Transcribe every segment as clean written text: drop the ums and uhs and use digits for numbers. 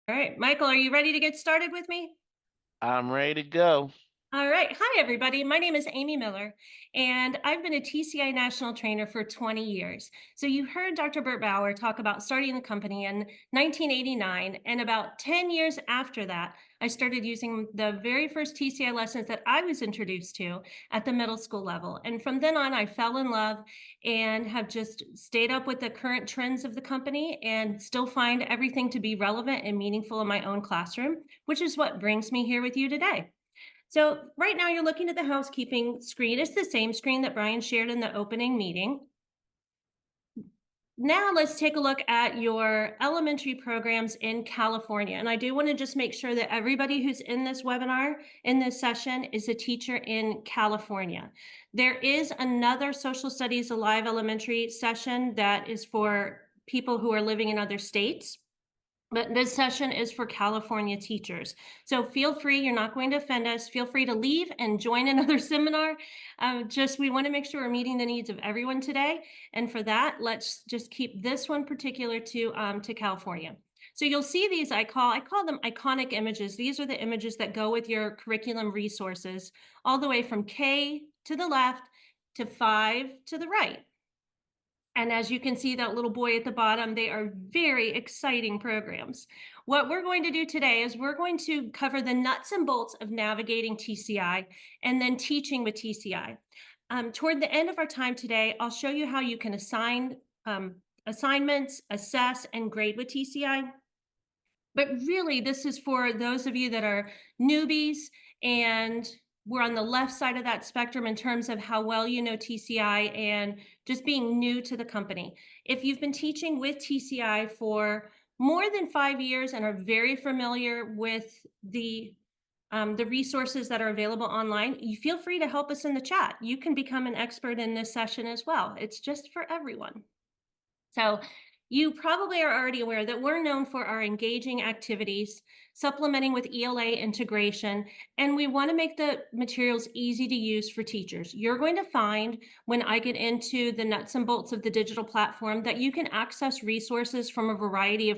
All right, Michael, are you ready to get started with me? I'm ready to go. All right. Hi, everybody. My name is Amy Miller, and I've been a TCI national trainer for 20 years. So, you heard Dr. Bert Bauer talk about starting the company in 1989. And about 10 years after that, I started using the very first TCI lessons that I was introduced to at the middle school level. And from then on, I fell in love and have just stayed up with the current trends of the company and still find everything to be relevant and meaningful in my own classroom, which is what brings me here with you today. So right now you're looking at the housekeeping screen. It's the same screen that Brian shared in the opening meeting. Now let's take a look at your elementary programs in California. And I do want to just make sure that everybody who's in this webinar, in this session, is a teacher in California. There is another social studies alive elementary session that is for people who are living in other states. But this session is for California teachers. So feel free, you're not going to offend us. Feel free to leave and join another seminar. We want to make sure we're meeting the needs of everyone today. And for that, let's just keep this one particular to California. So you'll see these, I call them iconic images. These are the images that go with your curriculum resources, all the way from K to the left to 5 to the right. And as you can see that little boy at the bottom, they are very exciting programs. What we're going to do today is we're going to cover the nuts and bolts of navigating TCI and then teaching with TCI. Toward the end of our time today, I'll show you how you can assign assignments, assess, and grade with TCI. But really, this is for those of you that are newbies, and we're on the left side of that spectrum in terms of how well you know TCI and just being new to the company. If you've been teaching with TCI for more than 5 years and are very familiar with the resources that are available online, you feel free to help us in the chat. You can become an expert in this session as well. It's just for everyone. So you probably are already aware that we're known for our engaging activities, supplementing with ELA integration, and we want to make the materials easy to use for teachers. You're going to find when I get into the nuts and bolts of the digital platform that you can access resources from a variety of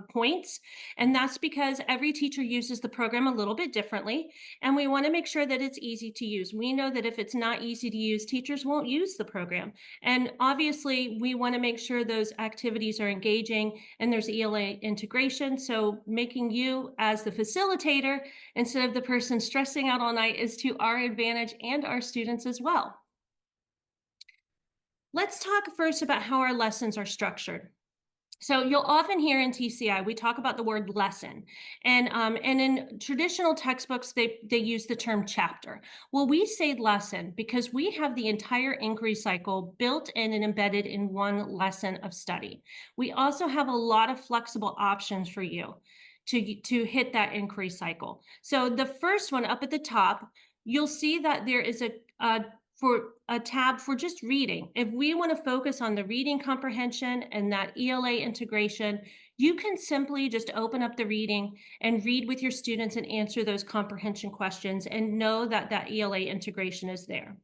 points. And that's because every teacher uses the program a little bit differently. And we want to make sure that it's easy to use. We know that if it's not easy to use, teachers won't use the program. And obviously, we want to make sure those activities are engaging and there's ELA integration. So making you as the facilitator instead of the person stressing out all night is to our advantage and our students as well. Let's talk first about how our lessons are structured. So you'll often hear in TCI, we talk about the word lesson. And in traditional textbooks, they use the term chapter. Well, we say lesson because we have the entire inquiry cycle built in and embedded in one lesson of study. We also have a lot of flexible options for you to hit that inquiry cycle. So the first one up at the top, you'll see that there is for a tab for just reading. If we want to focus on the reading comprehension and that ELA integration, you can simply just open up the reading and read with your students and answer those comprehension questions and know that that ELA integration is there.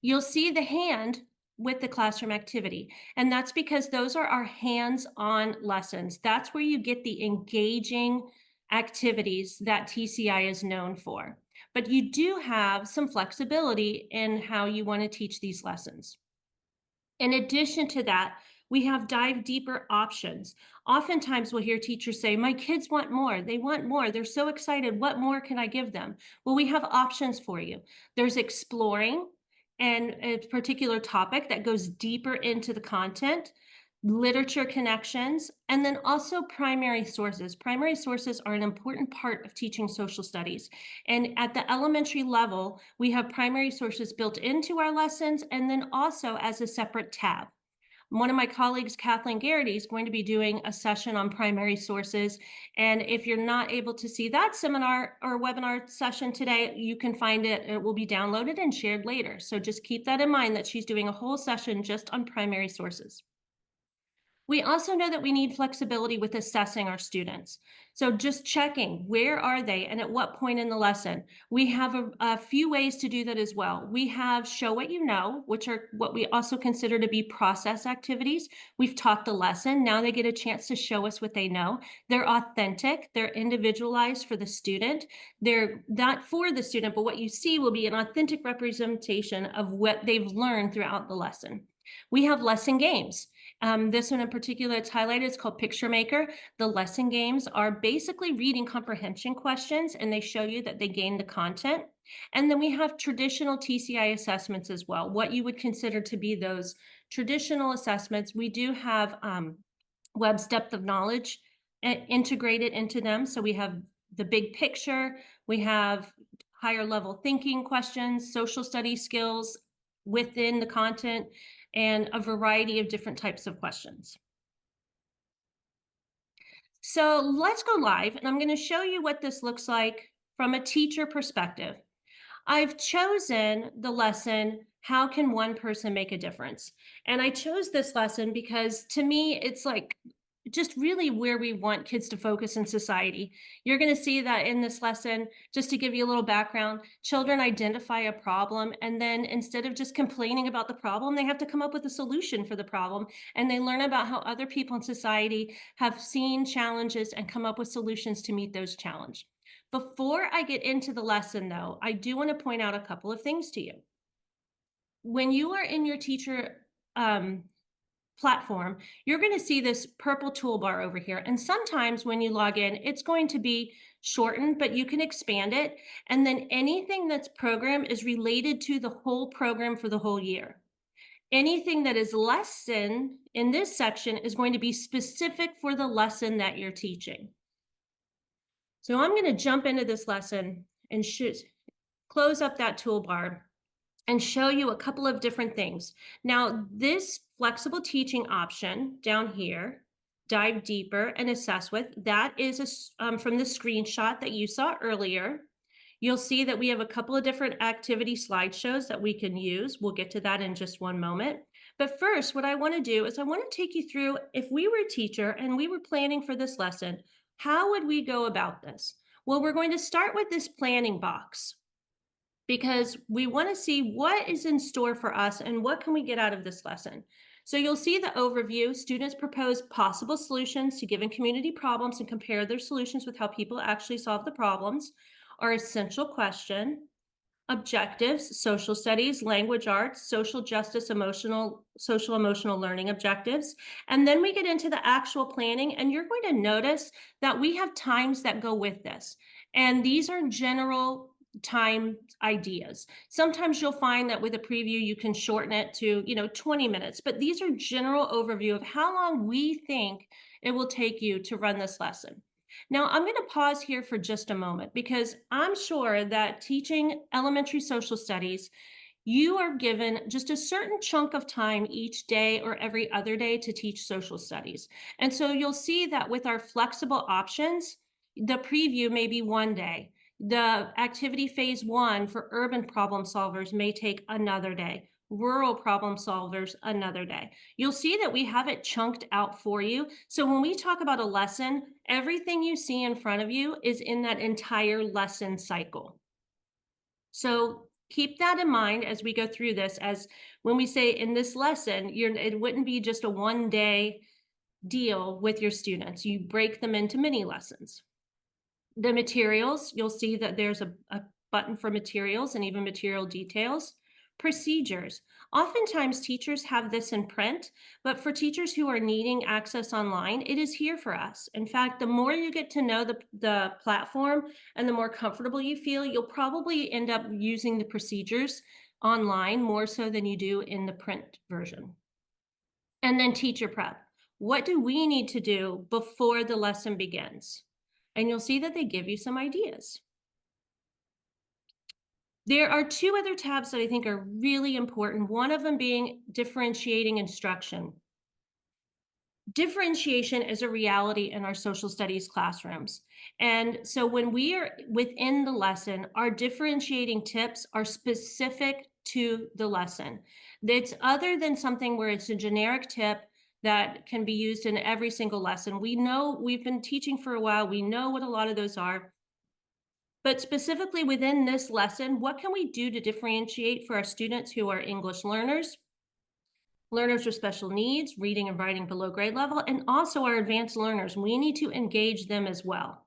You'll see the hand with the classroom activity, and that's because those are our hands-on lessons. That's where you get the engaging activities that TCI is known for. But you do have some flexibility in how you want to teach these lessons. In addition to that, we have dive deeper options. Oftentimes we'll hear teachers say, my kids want more. They want more. They're so excited. What more can I give them? Well, we have options for you. There's exploring and a particular topic that goes deeper into the content, literature connections, and then also primary sources. Primary sources are an important part of teaching social studies. And at the elementary level, we have primary sources built into our lessons and then also as a separate tab. One of my colleagues, Kathleen Garrity, is going to be doing a session on primary sources. And if you're not able to see that seminar or webinar session today, you can find it. It will be downloaded and shared later. So just keep that in mind that she's doing a whole session just on primary sources. We also know that we need flexibility with assessing our students. So just checking, where are they and at what point in the lesson? We have a few ways to do that as well. We have show what you know, which are what we also consider to be process activities. We've taught the lesson. Now they get a chance to show us what they know. They're authentic, they're individualized for the student. They're not for the student, but what you see will be an authentic representation of what they've learned throughout the lesson. We have lesson games. This one in particular, it's highlighted, it's called Picture Maker. The lesson games are basically reading comprehension questions, and they show you that they gain the content. And then we have traditional TCI assessments as well, what you would consider to be those traditional assessments. We do have Webb's depth of knowledge integrated into them. So we have the big picture, we have higher level thinking questions, social studies skills within the content, and a variety of different types of questions. So let's go live, and I'm going to show you what this looks like from a teacher perspective. I've chosen the lesson, How Can One Person Make a Difference? And I chose this lesson because to me, it's like just really where we want kids to focus in society. You're going to see that in this lesson, just to give you a little background, children identify a problem, and then instead of just complaining about the problem, they have to come up with a solution for the problem. And they learn about how other people in society have seen challenges and come up with solutions to meet those challenges. Before I get into the lesson, though, I do want to point out a couple of things to you. When you are in your teacher platform, you're going to see this purple toolbar over here. And sometimes when you log in, it's going to be shortened, but you can expand it. And then anything that's program is related to the whole program for the whole year. Anything that is lesson in this section is going to be specific for the lesson that you're teaching. So I'm going to jump into this lesson and close up that toolbar and show you a couple of different things. Now, this flexible teaching option down here, dive deeper and assess with, that is from the screenshot that you saw earlier. You'll see that we have a couple of different activity slideshows that we can use. We'll get to that in just one moment. But first, what I want to do is I want to take you through, if we were a teacher and we were planning for this lesson, how would we go about this? Well, we're going to start with this planning box, because we want to see what is in store for us and what can we get out of this lesson. So you'll see the overview. Students propose possible solutions to given community problems and compare their solutions with how people actually solve the problems. Our essential question, objectives, social studies, language arts, social justice, social emotional learning objectives. And then we get into the actual planning, and you're going to notice that we have times that go with this. And these are general time ideas. Sometimes you'll find that with a preview, you can shorten it to, 20 minutes, but these are general overview of how long we think it will take you to run this lesson. Now, I'm going to pause here for just a moment because I'm sure that teaching elementary social studies, you are given just a certain chunk of time each day or every other day to teach social studies. And so you'll see that with our flexible options, the preview may be one day. The activity phase 1 for urban problem solvers may take another day. Rural problem solvers another day. You'll see that we have it chunked out for you. So when we talk about a lesson, everything you see in front of you is in that entire lesson cycle. So keep that in mind as we go through this, as when we say in this lesson, it wouldn't be just a one-day deal with your students. You break them into mini lessons. The materials, you'll see that there's a button for materials and even material details. Procedures. Oftentimes teachers have this in print, but for teachers who are needing access online, it is here for us. In fact, the more you get to know the platform and the more comfortable you feel, you'll probably end up using the procedures online more so than you do in the print version. And then teacher prep. What do we need to do before the lesson begins? And you'll see that they give you some ideas. There are two other tabs that I think are really important, one of them being differentiating instruction. Differentiation is a reality in our social studies classrooms. And so when we are within the lesson, our differentiating tips are specific to the lesson. It's other than something where it's a generic tip that can be used in every single lesson. We know we've been teaching for a while. We know what a lot of those are. But specifically within this lesson, what can we do to differentiate for our students who are English learners, learners with special needs, reading and writing below grade level, and also our advanced learners? We need to engage them as well.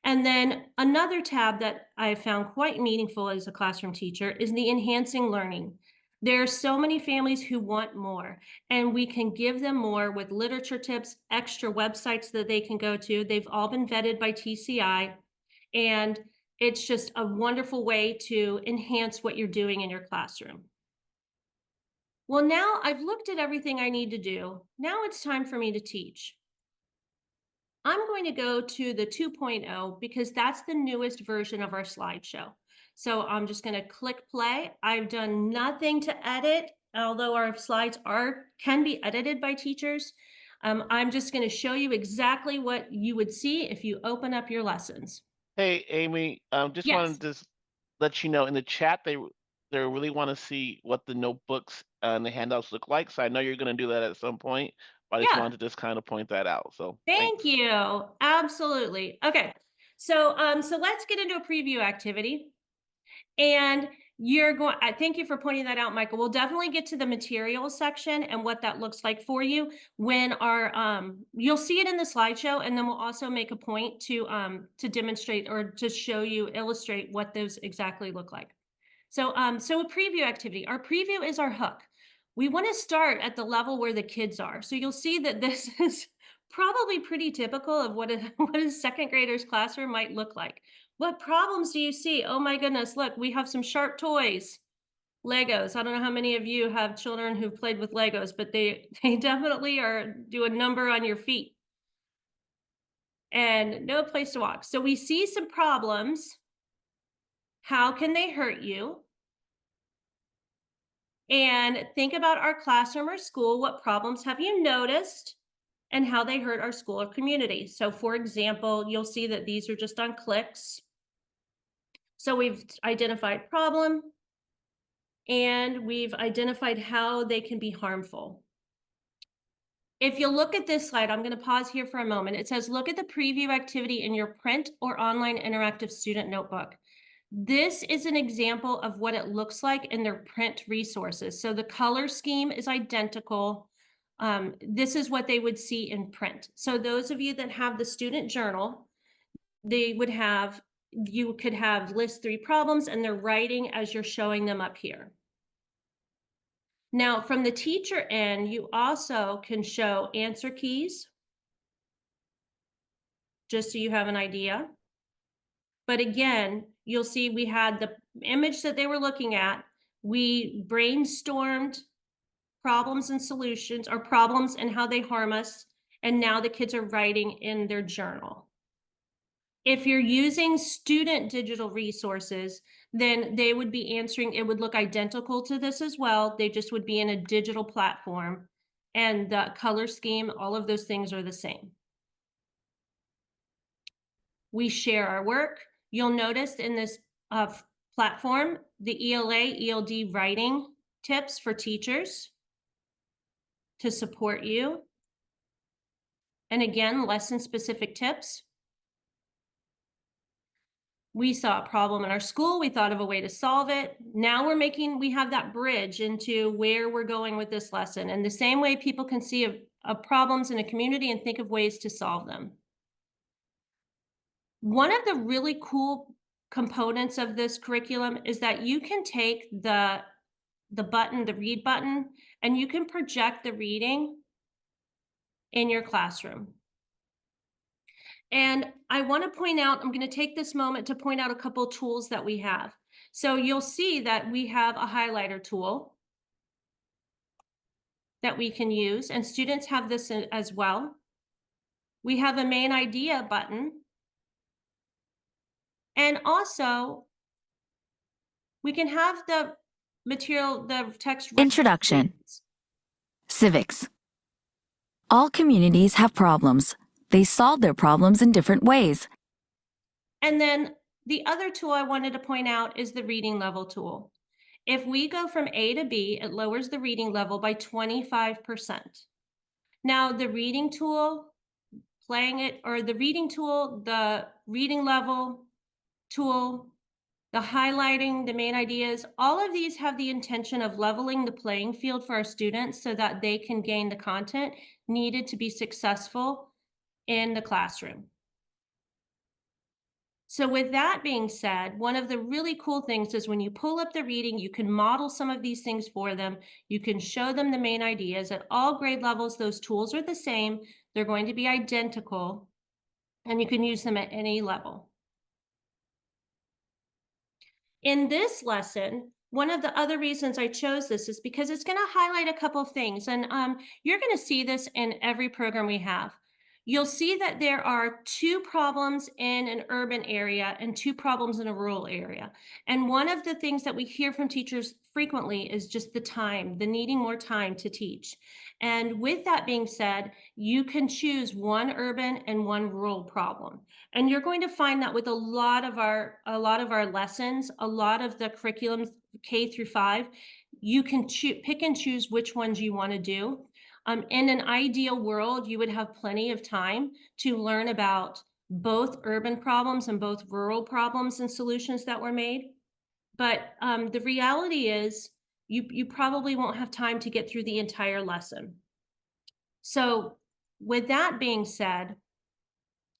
And then another tab that I found quite meaningful as a classroom teacher is the enhancing learning. There are so many families who want more, and we can give them more with literature tips, extra websites that they can go to. They've all been vetted by TCI, and it's just a wonderful way to enhance what you're doing in your classroom. Well, now I've looked at everything I need to do. Now it's time for me to teach. I'm going to go to the 2.0 because that's the newest version of our slideshow. So I'm just going to click play. I've done nothing to edit, although our slides can be edited by teachers. I'm just going to show you exactly what you would see if you open up your lessons. Hey, Amy, just Yes. wanted to let you know in the chat they really want to see what the notebooks and the handouts look like. So I know you're going to do that at some point, but I just Yeah. wanted to just kind of point that out. So Thank thanks. you. Absolutely. Okay. So let's get into a preview activity. And I thank you for pointing that out, Michael. We'll definitely get to the materials section and what that looks like for you when you'll see it in the slideshow, and then we'll also make a point to demonstrate or to show you, illustrate what those exactly look like. So a preview activity. Our preview is our hook. We want to start at the level where the kids are. So you'll see that this is probably pretty typical of what a second grader's classroom might look like. What problems do you see? Oh my goodness, look, we have some sharp toys. Legos. I don't know how many of you have children who've played with Legos, but they definitely do a number on your feet. And no place to walk. So we see some problems. How can they hurt you? And think about our classroom or school. What problems have you noticed and how they hurt our school or community? So for example, you'll see that these are just on clicks. So we've identified problem and we've identified how they can be harmful. If you look at this slide, I'm going to pause here for a moment. It says, look at the preview activity in your print or online interactive student notebook. This is an example of what it looks like in their print resources. So the color scheme is identical. This is what they would see in print. So those of you that have the student journal, you could have list 3 problems and they're writing as you're showing them up here. Now, from the teacher end, you also can show answer keys, just so you have an idea. But again, you'll see we had the image that they were looking at. We brainstormed problems and solutions, or problems and how they harm us. And now the kids are writing in their journal. If you're using student digital resources, then they would be answering, it would look identical to this as well. They just would be in a digital platform, and the color scheme, all of those things are the same. We share our work. You'll notice in this platform, the ELA, ELD writing tips for teachers to support you. And again, lesson specific tips. We saw a problem in our school. We thought of a way to solve it. Now we have that bridge into where we're going with this lesson. And the same way people can see problems in a community and think of ways to solve them. One of the really cool components of this curriculum is that you can take the read button, and you can project the reading in your classroom. And I want to point out, I'm going to take this moment to point out a couple tools that we have. So you'll see that we have a highlighter tool that we can use, and students have this as well. We have a main idea button. And also, we can have the text. Introduction. Civics. All communities have problems. They solve their problems in different ways. And then the other tool I wanted to point out is the reading level tool. If we go from A to B, it lowers the reading level by 25%. Now, the reading tool, the reading tool, the reading level tool, the highlighting, the main ideas, all of these have the intention of leveling the playing field for our students so that they can gain the content needed to be successful in the classroom. So with that being said, one of the really cool things is when you pull up the reading, you can model some of these things for them. You can show them the main ideas. At all grade levels, those tools are the same. They're going to be identical, and you can use them at any level. In this lesson, one of the other reasons I chose this is because it's going to highlight a couple of things, and you're going to see this in every program we have. You'll see that there are 2 problems in an urban area and 2 problems in a rural area. And one of the things that we hear from teachers frequently is just the time, the needing more time to teach. And with that being said, you can choose one urban and one rural problem. And you're going to find that with a lot of our lessons, a lot of the curriculums K-5, you can pick and choose which ones you want to do. In an ideal world, you would have plenty of time to learn about both urban problems and both rural problems and solutions that were made. But the reality is you probably won't have time to get through the entire lesson. So with that being said,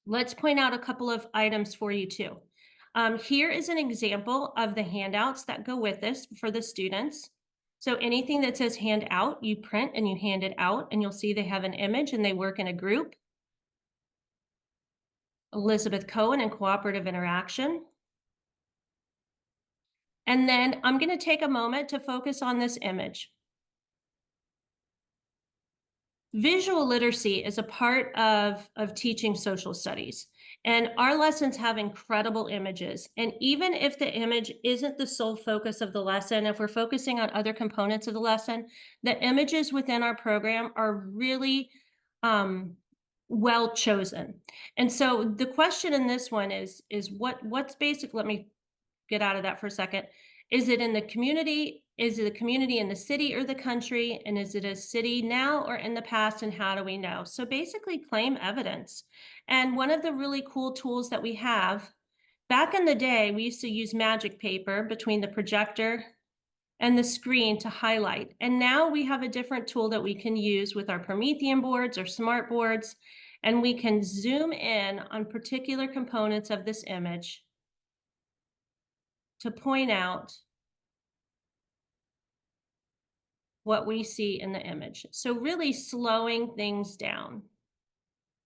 let's point out a couple of items for you too. Here is an example of the handouts that go with this for the students. So anything that says hand out, you print and you hand it out, and you'll see they have an image and they work in a group. Elizabeth Cohen and cooperative interaction. And then I'm going to take a moment to focus on this image. Visual literacy is a part of teaching social studies, and our lessons have incredible images. And even if the image isn't the sole focus of the lesson, if we're focusing on other components of the lesson, the images within our program are really well chosen. And so the question in this one is what's basic? Let me get out of that for a second. Is it in the community? Is it a community in the city or the country? And is it a city now or in the past? And how do we know? So basically claim evidence. And one of the really cool tools that we have, back in the day, we used to use magic paper between the projector and the screen to highlight. And now we have a different tool that we can use with our Promethean boards or smart boards, and we can zoom in on particular components of this image to point out what we see in the image. So really slowing things down.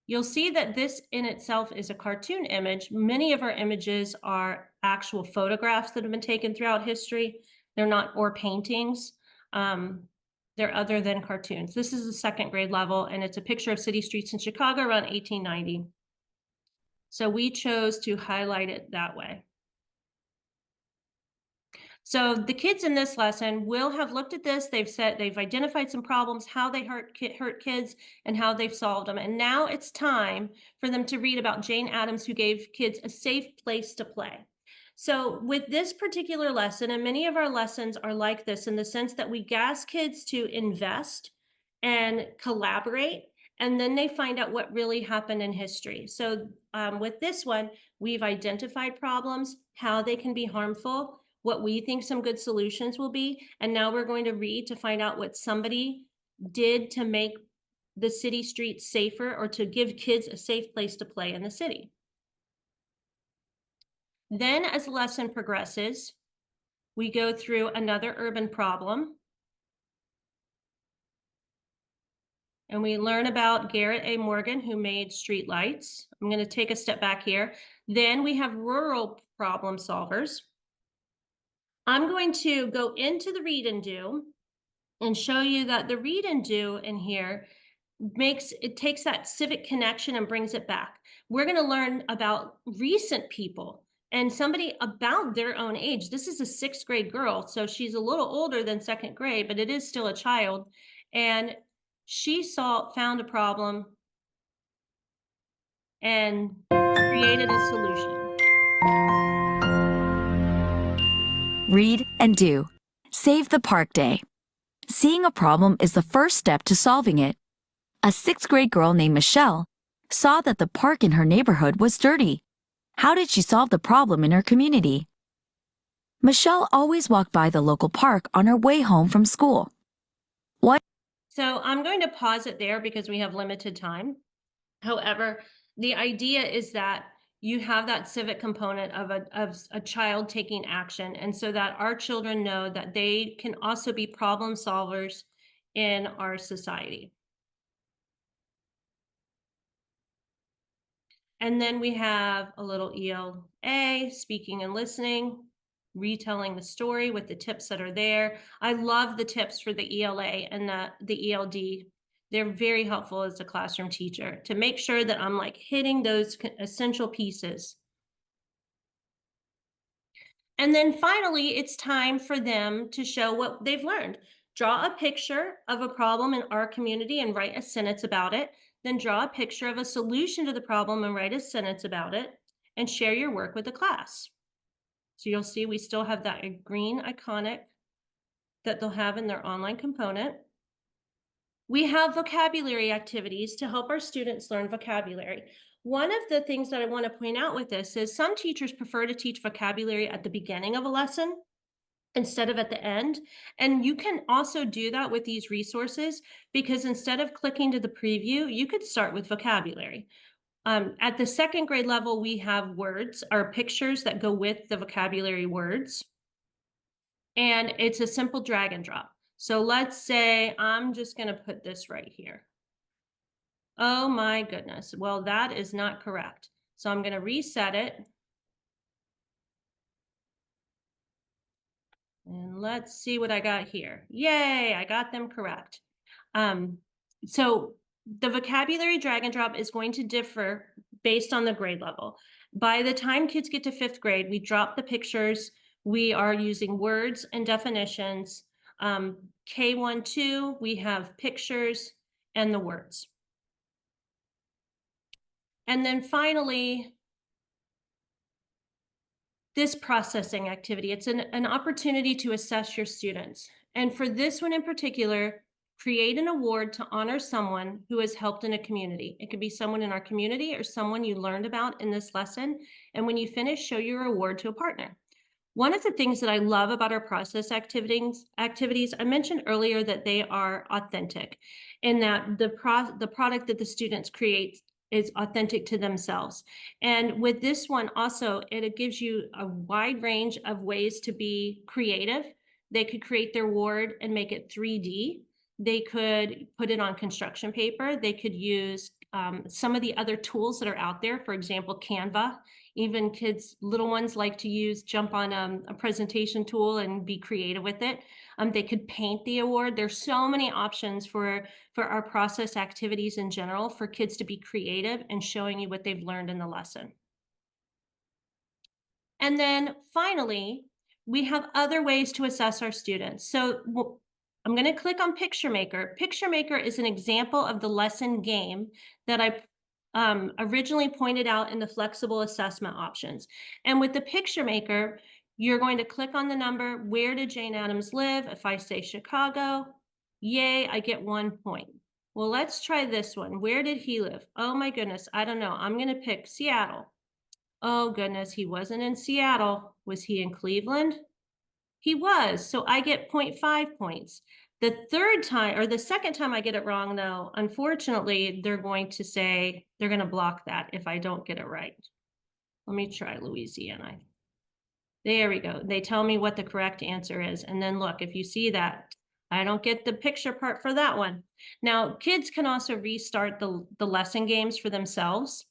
You'll see that this in itself is a cartoon image. Many of our images are actual photographs that have been taken throughout history. They're not, or paintings. They're other than cartoons. This is the 2nd grade level, and it's a picture of city streets in Chicago around 1890. So we chose to highlight it that way. So the kids in this lesson will have looked at this. They've identified some problems, how they hurt kids, and how they've solved them. And now it's time for them to read about Jane Addams, who gave kids a safe place to play. So with this particular lesson, and many of our lessons are like this in the sense that we ask kids to invest and collaborate, and then they find out what really happened in history. So with this one, we've identified problems, how they can be harmful, what we think some good solutions will be, and now we're going to read to find out what somebody did to make the city streets safer or to give kids a safe place to play in the city. Then as the lesson progresses, we go through another urban problem, and we learn about Garrett A. Morgan, who made street lights. I'm going to take a step back here. Then we have rural problem solvers. I'm going to go into the read and do and show you that the read and do in here takes that civic connection and brings it back. We're going to learn about recent people and somebody about their own age. This is a 6th grade girl, so she's a little older than 2nd grade, but it is still a child. And she found a problem and created a solution. Read and do. Save the park day. Seeing a problem is the first step to solving it. A sixth grade girl named Michelle saw that the park in her neighborhood was dirty. How did she solve the problem in her community? Michelle always walked by the local park on her way home from school. So I'm going to pause it there because we have limited time. However, the idea is that you have that civic component of a child taking action, and so that our children know that they can also be problem solvers in our society. And then we have a little ELA, speaking and listening, retelling the story with the tips that are there. I love the tips for the ELA and the ELD. They're very helpful as a classroom teacher to make sure that I'm like hitting those essential pieces. And then finally, it's time for them to show what they've learned. Draw a picture of a problem in our community and write a sentence about it. Then draw a picture of a solution to the problem and write a sentence about it, and share your work with the class. So you'll see we still have that green iconic that they'll have in their online component. We have vocabulary activities to help our students learn vocabulary. One of the things that I want to point out with this is some teachers prefer to teach vocabulary at the beginning of a lesson instead of at the end. And you can also do that with these resources because instead of clicking to the preview, you could start with vocabulary. At the second grade level, we have words or pictures that go with the vocabulary words. And it's a simple drag and drop. So let's say I'm just going to put this right here. Oh my goodness. Well, that is not correct. So I'm going to reset it. And let's see what I got here. Yay, I got them correct. So the vocabulary drag and drop is going to differ based on the grade level. By the time kids get to fifth grade, we drop the pictures. We are using words and definitions. K1, 2, we have pictures and the words. And then finally, this processing activity, it's an opportunity to assess your students. And for this one in particular, create an award to honor someone who has helped in a community. It could be someone in our community or someone you learned about in this lesson. And when you finish, show your award to a partner. One of the things that I love about our process activities, I mentioned earlier that they are authentic in that the product that the students create is authentic to themselves. And with this one also, it gives you a wide range of ways to be creative. They could create their ward and make it 3D. They could put it on construction paper. They could use some of the other tools that are out there, for example, Canva. Even kids, little ones like to jump on a presentation tool and be creative with it. They could paint the award. There's so many options for our process activities in general for kids to be creative and showing you what they've learned in the lesson. And then finally, we have other ways to assess our students. So I'm going to click on Picture Maker. Picture Maker is an example of the lesson game that I originally pointed out in the flexible assessment options. And with the Picture Maker, you're going to click on the number, where did Jane Addams live? If I say Chicago, yay, I get 1 point. Well, let's try this one. Where did he live? Oh my goodness, I don't know. I'm going to pick Seattle. Oh goodness, he wasn't in Seattle. Was he in Cleveland? He was, so I get 0.5 points. The second time I get it wrong though, unfortunately, they're going to block that if I don't get it right. Let me try Louisiana. There we go. They tell me what the correct answer is. And then look, if you see that, I don't get the picture part for that one. Now, kids can also restart the lesson games for themselves.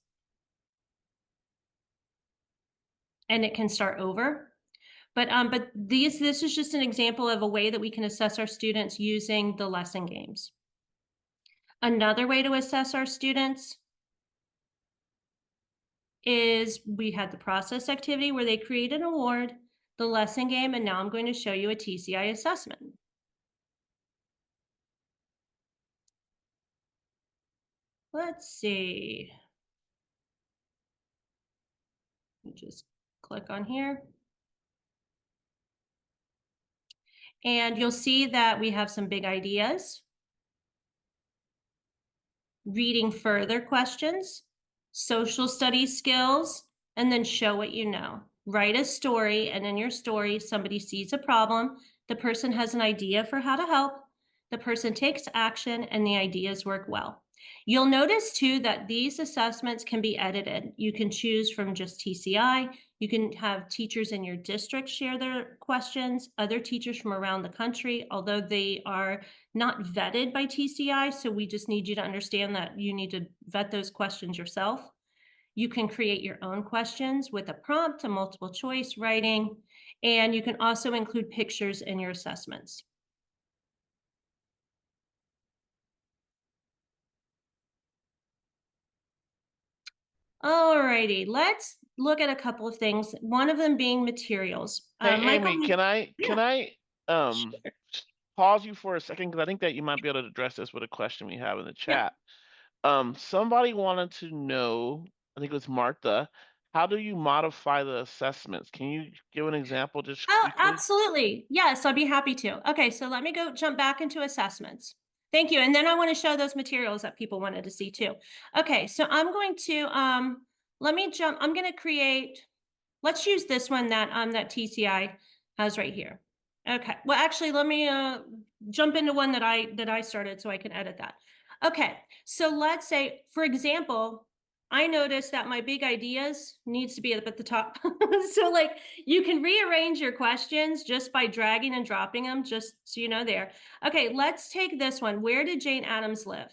And it can start over. But this is just an example of a way that we can assess our students using the lesson games. Another way to assess our students is we had the process activity where they create an award, the lesson game, and now I'm going to show you a TCI assessment. Let's see. Just click on here. And you'll see that we have some big ideas. reading further questions, social studies skills, and then show what you know. Write a story, and in your story, somebody sees a problem, the person has an idea for how to help, the person takes action, and the ideas work well. You'll notice too that these assessments can be edited. You can choose from just TCI. You can have teachers in your district share their questions, other teachers from around the country, although they are not vetted by TCI. So we just need you to understand that you need to vet those questions yourself. You can create your own questions with a prompt, a multiple choice writing, and you can also include pictures in your assessments. Alrighty, let's look at a couple of things. One of them being materials. Hey, Michael, Amy, can I yeah, can I um sure. pause you for a second because I think that you might be able to address this with a question we have in the Yeah. chat. Somebody wanted to know, I think it was Martha, how do you modify the assessments? Can you give an example just Oh, quickly? absolutely. Yes, I'd be happy to. Okay, so let me go jump back into assessments. Thank you. And then I want to show those materials that people wanted to see too. Okay, so I'm going to let me jump. I'm going to create. Let's use this one that TCI has right here. Okay. Well, actually, let me jump into one that I started so I can edit that. Okay. So let's say, for example, I noticed that my big ideas needs to be up at the top. So like you can rearrange your questions just by dragging and dropping them, just so you know there. Okay, let's take this one. Where did Jane Addams live?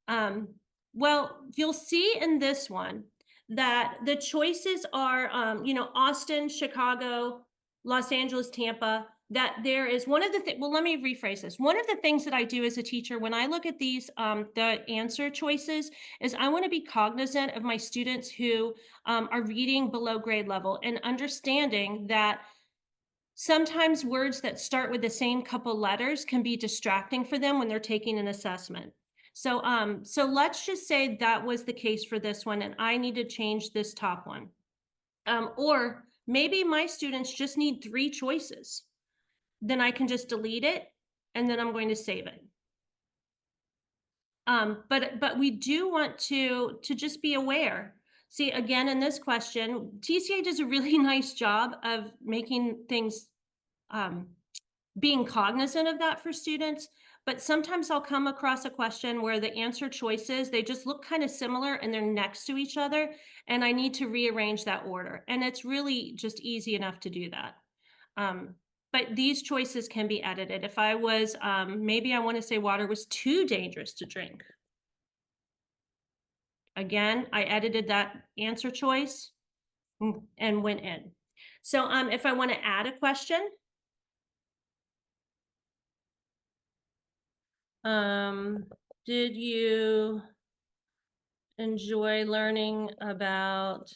Um, well, you'll see in this one that the choices are, Austin, Chicago, Los Angeles, Tampa. That there is one of the things. Well, let me rephrase this. One of the things that I do as a teacher when I look at these, the answer choices, is I want to be cognizant of my students who are reading below grade level and understanding that sometimes words that start with the same couple letters can be distracting for them when they're taking an assessment. So let's just say that was the case for this one, and I need to change this top one. Or maybe my students just need 3 choices. Then I can just delete it, and then I'm going to save it. But we do want to just be aware. See, again, in this question, TCA does a really nice job of making things um, being cognizant of that for students, but sometimes I'll come across a question where the answer choices, they just look kind of similar and they're next to each other, and I need to rearrange that order. And it's really just easy enough to do that. Um, but these choices can be edited. If I was, maybe I want to say water was too dangerous to drink. Again, I edited that answer choice and went in. So if I want to add a question, did you enjoy learning about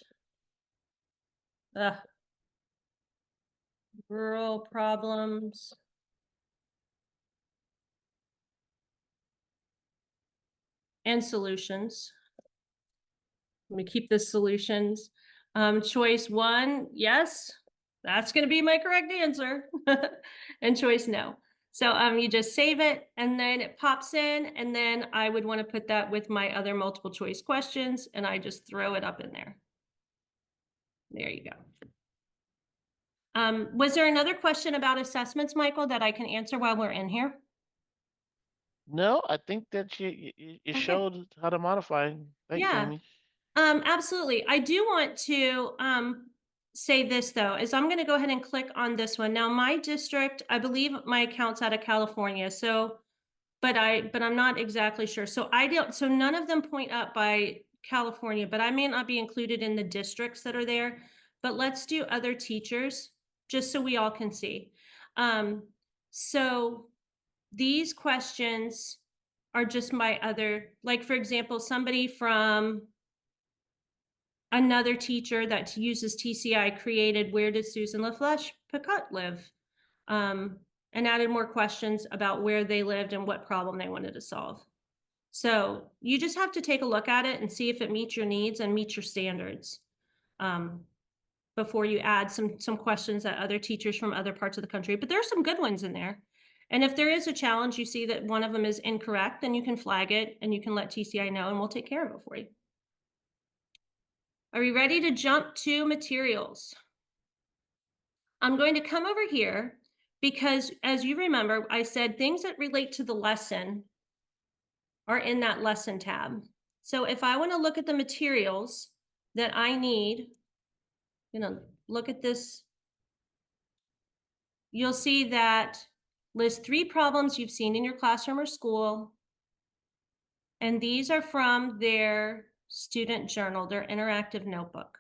rural problems and solutions? Let me keep the solutions. Choice 1, yes, that's going to be my correct answer. And choice no. So you just save it and then it pops in, and then I would want to put that with my other multiple choice questions, and I just throw it up in there. There you go. Was there another question about assessments, Michael, that I can answer while we're in here? No, I think that you Okay. showed how to modify. Thanks, Yeah. Amy. Absolutely. I do want to say this though, is I'm going to go ahead and click on this one. Now, my district, I believe my account's out of California, so but I'm not exactly sure. So none of them point up by California, but I may not be included in the districts that are there. But let's do other teachers just so we all can see. So these questions are just my other, like for example, somebody from another teacher that uses TCI created, where did Susan LaFlèche Picot live? And added more questions about where they lived and what problem they wanted to solve. So you just have to take a look at it and see if it meets your needs and meets your standards before you add some questions that other teachers from other parts of the country. But there are some good ones in there. And if there is a challenge, you see that one of them is incorrect, then you can flag it and you can let TCI know and we'll take care of it for you. Are we ready to jump to materials? I'm going to come over here because as you remember, I said things that relate to the lesson are in that lesson tab. So if I want to look at the materials that I need, look at this, you'll see that list 3 problems you've seen in your classroom or school. And these are from their student journal, their interactive notebook.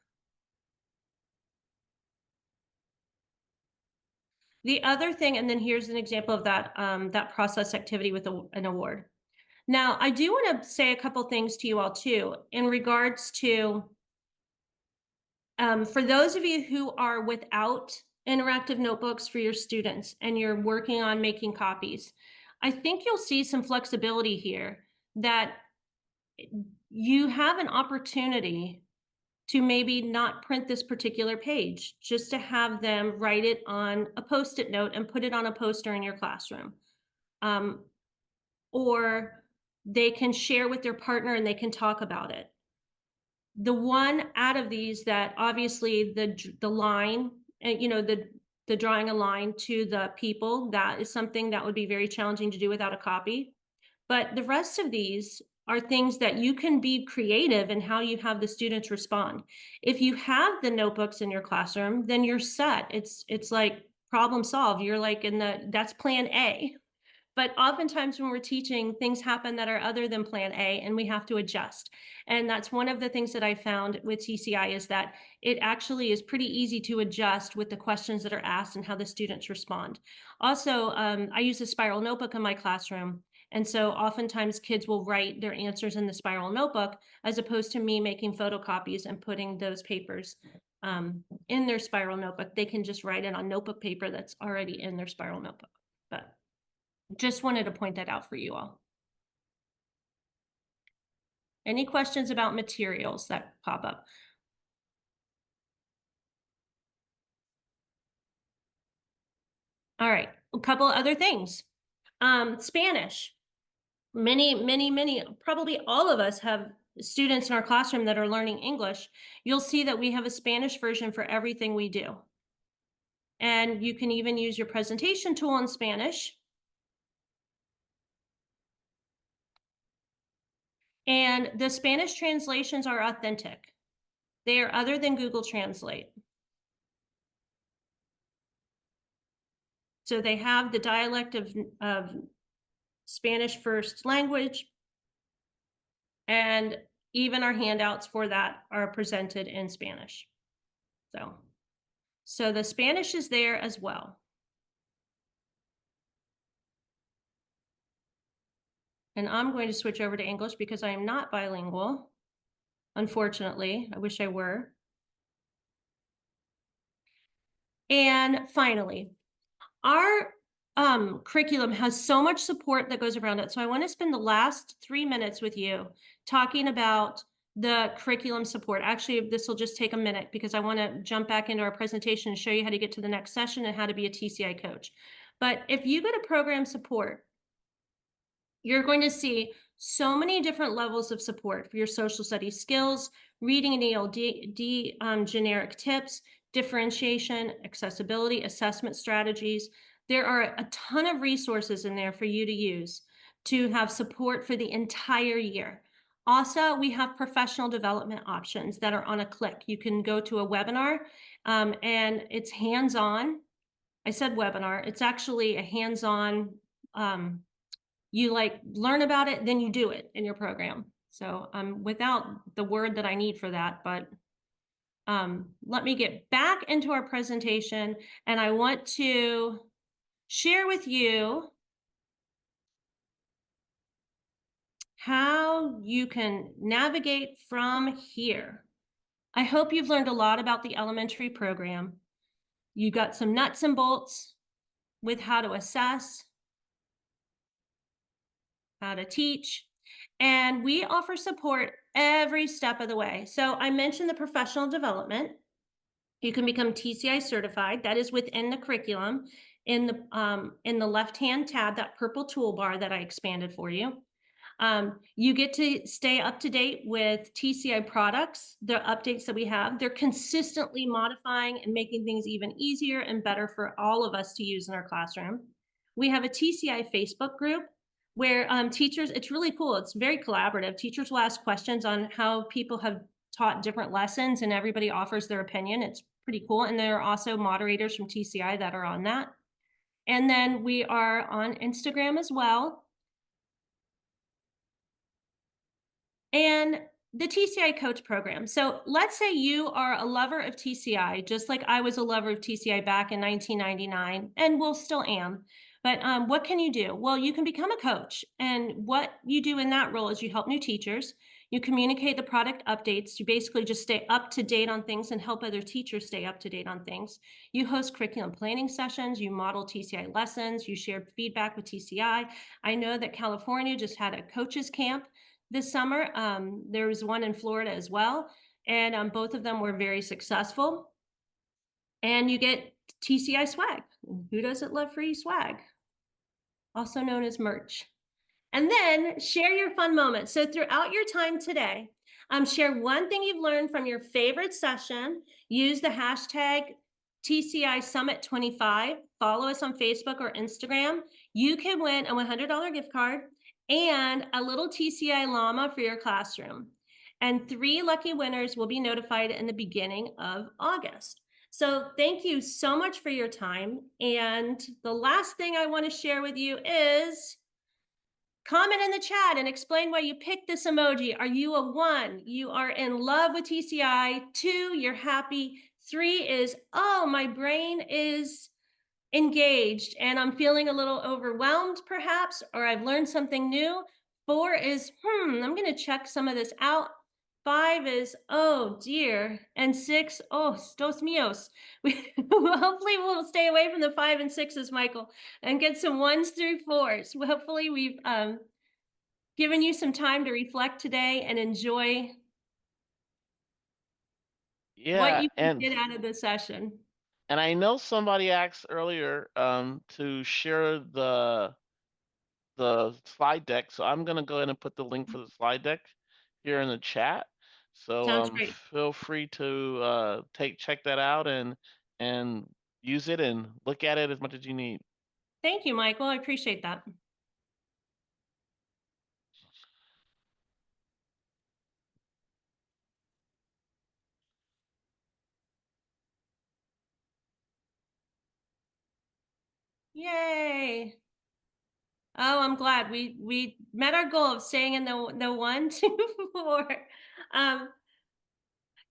The other thing, and then here's an example of that, that process activity with an award. Now, I do want to say a couple things to you all too, in regards to, for those of you who are without interactive notebooks for your students and you're working on making copies, I think you'll see some flexibility here that you have an opportunity to maybe not print this particular page, just to have them write it on a Post-it note and put it on a poster in your classroom. Or they can share with their partner and they can talk about it. The one out of these that obviously the line, the drawing a line to the people, that is something that would be very challenging to do without a copy. But the rest of these are things that you can be creative in how you have the students respond. If you have the notebooks in your classroom, then you're set. It's like problem solved. You're like that's plan A. But oftentimes when we're teaching, things happen that are other than plan A and we have to adjust. And that's one of the things that I found with TCI is that it actually is pretty easy to adjust with the questions that are asked and how the students respond. Also, I use a spiral notebook in my classroom. And so oftentimes kids will write their answers in the spiral notebook as opposed to me making photocopies and putting those papers in their spiral notebook. They can just write it on notebook paper that's already in their spiral notebook. But just wanted to point that out for you all. Any questions about materials that pop up? All right, a couple other things. Spanish. Many, probably all of us have students in our classroom that are learning English. You'll see that we have a Spanish version for everything we do. And you can even use your presentation tool in Spanish. And the Spanish translations are authentic. They are other than Google Translate. So they have the dialect of Spanish first language, and even our handouts for that are presented in Spanish. So the Spanish is there as well. And I'm going to switch over to English because I am not bilingual, unfortunately. I wish I were. And finally, our curriculum has so much support that goes around it. So I want to spend the last 3 minutes with you talking about the curriculum support. Actually, this will just take a minute because I want to jump back into our presentation and show you how to get to the next session and how to be a TCI coach. But if you go to program support, you're going to see so many different levels of support for your social studies skills, reading and ELD, generic tips, differentiation, accessibility, assessment strategies. There are a ton of resources in there for you to use to have support for the entire year. Also, we have professional development options that are on a click. You can go to a webinar and it's hands-on. I said webinar. It's actually a hands-on, you learn about it, then you do it in your program. So without the word that I need for that, but let me get back into our presentation and I want to share with you how you can navigate from here. I hope you've learned a lot about the elementary program. You got some nuts and bolts with how to assess, how to teach, and we offer support every step of the way. So I mentioned the professional development. You can become TCI certified. That is within the curriculum. in the left-hand tab, that purple toolbar that I expanded for you. You get to stay up to date with TCI products, the updates that we have. They're consistently modifying and making things even easier and better for all of us to use in our classroom. We have a TCI Facebook group where teachers, it's really cool. It's very collaborative. Teachers will ask questions on how people have taught different lessons and everybody offers their opinion. It's pretty cool. And there are also moderators from TCI that are on that. And then we are on Instagram as well. And the TCI coach program. So let's say you are a lover of TCI, just like I was a lover of TCI back in 1999, and will still am. But what can you do? Well, you can become a coach. And what you do in that role is you help new teachers, you communicate the product updates, you basically just stay up to date on things and help other teachers stay up to date on things. You host curriculum planning sessions, you model TCI lessons, you share feedback with TCI. I know that California just had a coaches camp this summer. There was one in Florida as well, and both of them were very successful. And you get TCI swag. Who doesn't love free swag? Also known as merch. And then share your fun moments. So throughout your time today, share one thing you've learned from your favorite session. Use the hashtag TCI Summit 25. Follow us on Facebook or Instagram. You can win a $100 gift card and a little TCI llama for your classroom. And 3 lucky winners will be notified in the beginning of August. So thank you so much for your time. And the last thing I want to share with you is comment in the chat and explain why you picked this emoji. Are you a 1? You are in love with TCI. 2, you're happy. 3 is, oh, my brain is engaged and I'm feeling a little overwhelmed perhaps, or I've learned something new. 4 is, I'm gonna check some of this out. 5 is, oh dear. And 6, oh, dos míos. Hopefully we'll stay away from the 5 and 6s, Michael, and get some 1s through 4s. Hopefully we've given you some time to reflect today and enjoy what Yeah, you can get out of the session. and I know somebody asked earlier to share the slide deck, so I'm gonna go ahead and put the link for the slide deck here in the chat. So Sounds great. feel free to check that out and use it and look at it as much as you need. Thank you, Michael. I appreciate that. Yay. Oh, I'm glad we met our goal of staying in the 1, 2, 4.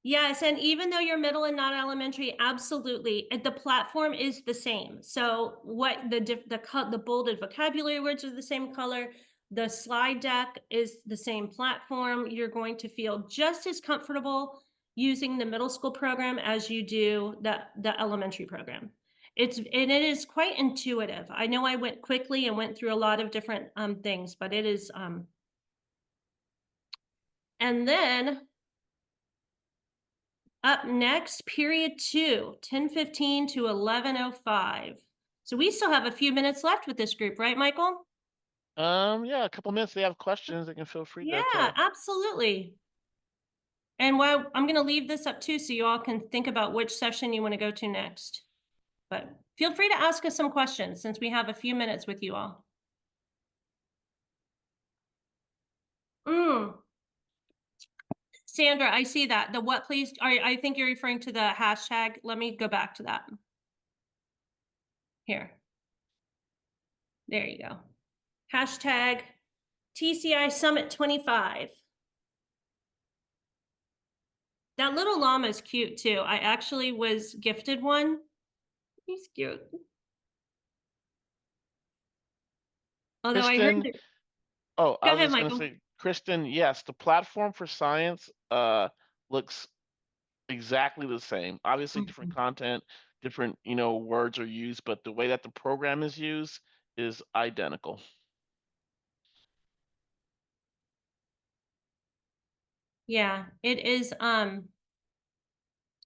Yes, and even though you're middle and not elementary, absolutely, the platform is the same. So what the bolded vocabulary words are the same color, the slide deck is the same platform. You're going to feel just as comfortable using the middle school program as you do the elementary program. And it is quite intuitive. I know I went quickly and went through a lot of different things, but it is and then up next, period 2, 10:15 to 11:05. So we still have a few minutes left with this group, right, Michael? Yeah, a couple minutes. They have questions. They can feel free Yeah, to. absolutely. And while I'm going to leave this up too, so you all can think about which session you want to go to next. But feel free to ask us some questions since we have a few minutes with you all. Sandra, I see that. The what please, I think you're referring to the hashtag. Let me go back to that. Here. There you go. Hashtag TCI Summit 25. That little llama is cute too. I actually was gifted one. He's cute. Although I heard Kristen, that, oh, I go was ahead, just gonna Michael. say, Kristen, yes, the platform for science looks exactly the same. Obviously, different content, different words are used, but the way that the program is used is identical. Yeah, it is.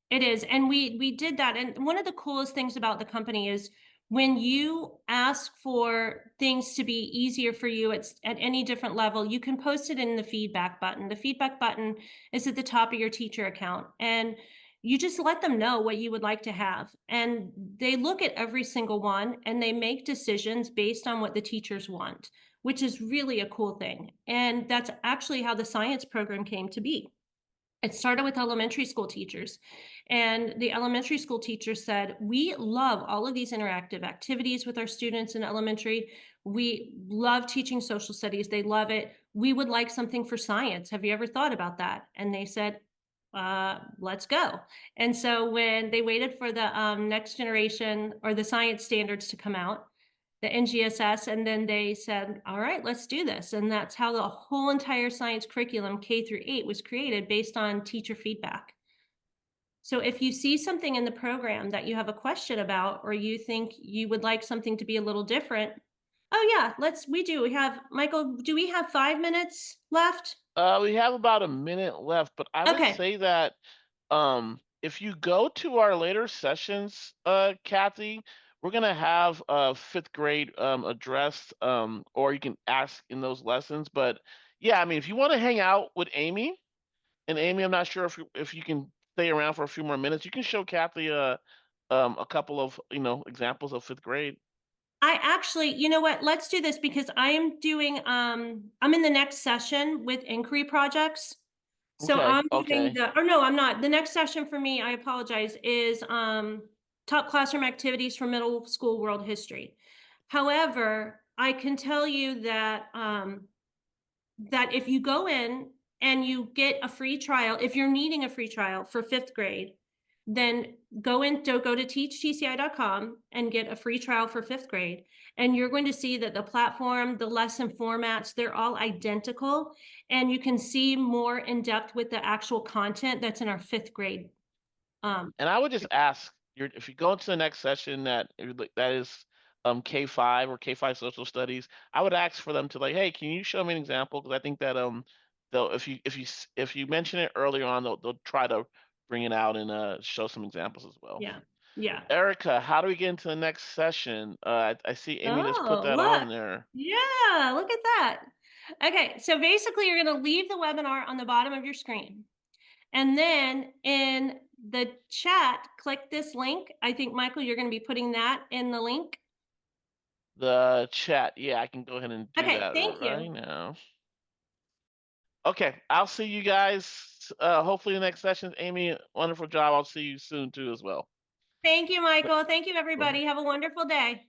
It is, and we did that. And one of the coolest things about the company is When you ask for things to be easier for you at any different level, you can post it in the feedback button. The feedback button is at the top of your teacher account, and you just let them know what you would like to have. And they look at every single one and they make decisions based on what the teachers want, which is really a cool thing. And that's actually how the science program came to be. It started with elementary school teachers, and the elementary school teachers said, "We love all of these interactive activities with our students in elementary. We love teaching social studies. They love it. We would like something for science. Have you ever thought about that?" And they said, let's go. And so when they waited for the next generation or the science standards to come out, the NGSS, and then they said, "All right, let's do this." And that's how the whole entire science curriculum, K through 8, was created based on teacher feedback. So if you see something in the program that you have a question about, or you think you would like something to be a little different, oh yeah, we do. We have, Michael, do we have 5 minutes left? We have about a minute left, but I would Okay. say that if you go to our later sessions, Kathy, we're gonna have fifth grade addressed, or you can ask in those lessons. But yeah, I mean, if you want to hang out with Amy, and Amy, I'm not sure if you can stay around for a few more minutes. You can show Kathy a couple of examples of fifth grade. I actually, you know what? Let's do this because I'm in the next session with inquiry projects. So Okay, I'm doing okay. or no, I'm not. The next session for me, I apologize, is top classroom activities for middle school world history. However, I can tell you that if you go in and you get a free trial, if you're needing a free trial for fifth grade, then go to teachtci.com and get a free trial for fifth grade. And you're going to see that the platform, the lesson formats, they're all identical. And you can see more in depth with the actual content that's in our fifth grade. Um, And I would just ask if you go into the next session that is K-5 or K-5 social studies, I would ask for them to like, hey, can you show me an example? Because I think that they'll if you mention it earlier on, they'll try to bring it out and show some examples as well. yeah, yeah. Erica, how do we get into the next session? I see Amy just put Oh, that on look. there. Yeah, look at that. Okay, so basically you're going to leave the webinar on the bottom of your screen. And then in the chat, click this link. I think, Michael, you're going to be putting that in the link. The chat. Yeah, I can go ahead and do Okay, that thank right you. now. Okay, I'll see you guys. Hopefully the next session. Amy, wonderful job. I'll see you soon too as well. Thank you, Michael. Thank you, Bye. everybody. Have a wonderful day.